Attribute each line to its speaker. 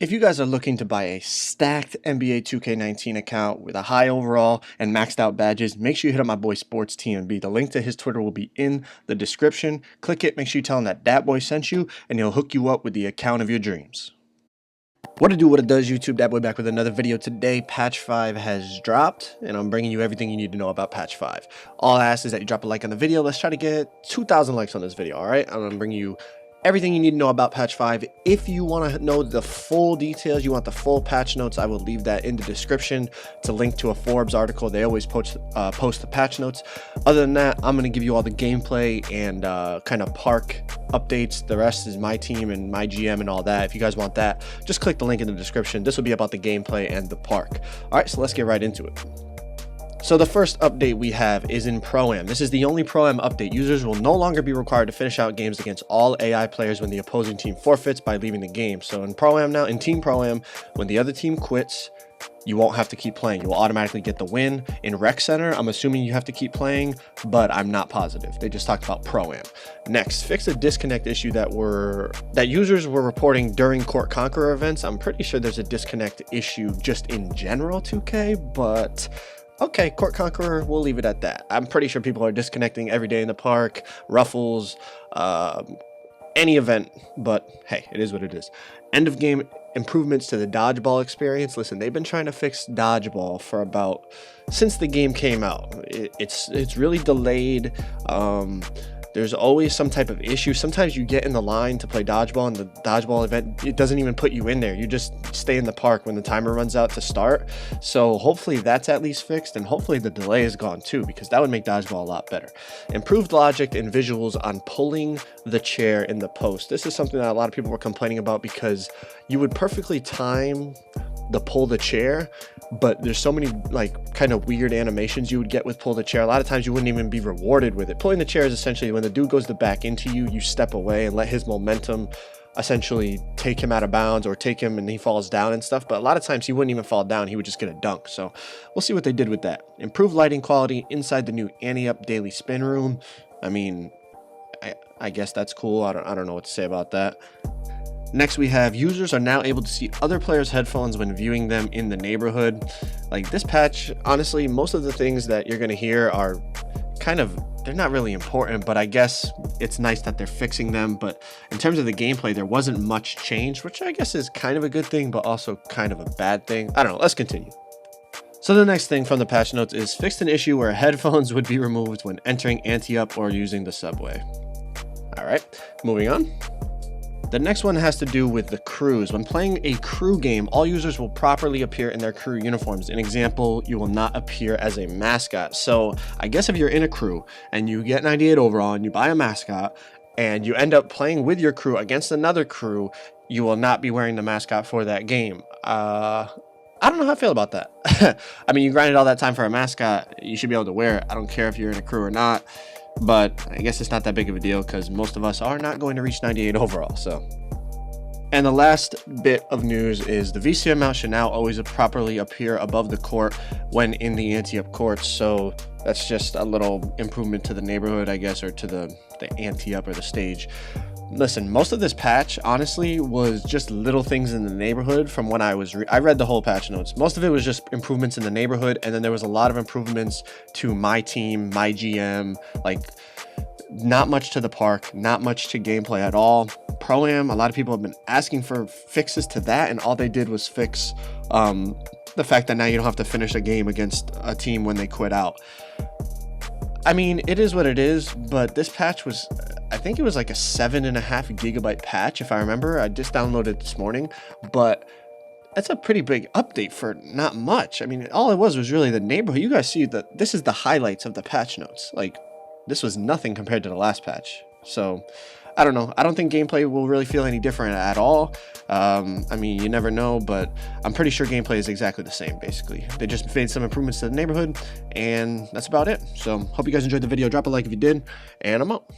Speaker 1: If you guys are looking to buy a stacked NBA 2K19 account with a high overall and maxed out badges, make sure you hit up my boy Sports TMB. The link to his Twitter will be in the description. Click it, make sure you tell him that boy sent you, and he'll hook you up with the account of your dreams. What it does, YouTube? Dat Boy back with another video. Today, Patch 5 has dropped, and I'm bringing you everything you need to know about Patch 5. All I ask is that you drop a like on the video. Let's try to get 2,000 likes on this video, alright? I'm going to bring you everything you need to know about Patch 5. If you want to know the full details, you want the full patch notes, I will leave that in the description. It's a link to a Forbes article. They always post the patch notes. Other than that, I'm going to give you all the gameplay and kind of park updates. The rest is my team and my GM and all that. If you guys want that, just click the link in the description. This will be about the gameplay and the park. All right, so let's get right into it. So the first update we have is in ProAm. This is the only ProAm update. Users will no longer be required to finish out games against all AI players when the opposing team forfeits by leaving the game. So in ProAm now, in Team ProAm, when the other team quits, you won't have to keep playing. You will automatically get the win. In Rec Center, I'm assuming you have to keep playing, but I'm not positive. They just talked about ProAm. Next, fix a disconnect issue that users were reporting during Court Conqueror events. I'm pretty sure there's a disconnect issue just in general 2K, but okay, Court Conqueror, we'll leave it at that. I'm pretty sure people are disconnecting every day in the park, Ruffles, any event, but hey, it is what it is. End of game improvements to the Dodgeball experience. Listen, they've been trying to fix Dodgeball for since the game came out. It's really delayed. There's always some type of issue. Sometimes you get in the line to play dodgeball and the dodgeball event, it doesn't even put you in there. You just stay in the park when the timer runs out to start. So hopefully that's at least fixed, and hopefully the delay is gone too, because that would make dodgeball a lot better. Improved logic and visuals on pulling the chair in the post. This is something that a lot of people were complaining about, because you would perfectly time the pull the chair, but there's so many like kind of weird animations you would get with pull the chair. A lot of times you wouldn't even be rewarded with it. Pulling the chair is essentially when the dude goes to back into you, you step away and let his momentum essentially take him out of bounds or take him and he falls down and stuff. But a lot of times he wouldn't even fall down, he would just get a dunk. So we'll see what they did with that. Improved lighting quality inside the new Ante-Up daily spin room. I mean, I guess that's cool. I don't know what to say about that. Next, we have users are now able to see other players' headphones when viewing them in the neighborhood. Like, this patch, honestly, most of the things that you're going to hear are they're not really important, but I guess it's nice that they're fixing them. But in terms of the gameplay, there wasn't much change, which I guess is kind of a good thing, but also kind of a bad thing. I don't know. Let's continue. So the next thing from the patch notes is fixed an issue where headphones would be removed when entering Ante-Up or using the subway. All right, moving on. The next one has to do with the crews. When playing a crew game, all users will properly appear in their crew uniforms. An example, you will not appear as a mascot. So I guess if you're in a crew and you get an 98 overall and you buy a mascot and you end up playing with your crew against another crew, you will not be wearing the mascot for that game. I don't know how I feel about that. I mean, you grinded all that time for a mascot, you should be able to wear it. I don't care if you're in a crew or not. But I guess it's not that big of a deal because most of us are not going to reach 98 overall. So, and the last bit of news is the VCM mount should now always properly appear above the court when in the Ante-Up courts. So that's just a little improvement to the neighborhood, I guess, or to the Ante-Up or the stage. Listen, most of this patch, honestly, was just little things in the neighborhood from when I read the whole patch notes. Most of it was just improvements in the neighborhood, and then there was a lot of improvements to my team, my GM, like not much to the park, not much to gameplay at all. ProAm, a lot of people have been asking for fixes to that, and all they did was fix the fact that now you don't have to finish a game against a team when they quit out. I mean, it is what it is, but this patch was, I think it was like a 7.5 gigabyte patch, if I remember. I just downloaded it this morning, but that's a pretty big update for not much. I mean, all it was really the neighborhood. You guys see that this is the highlights of the patch notes. Like, this was nothing compared to the last patch. So I don't know. I don't think gameplay will really feel any different at all. I mean, you never know, but I'm pretty sure gameplay is exactly the same, basically. They just made some improvements to the neighborhood, and that's about it. So hope you guys enjoyed the video. Drop a like if you did, and I'm out.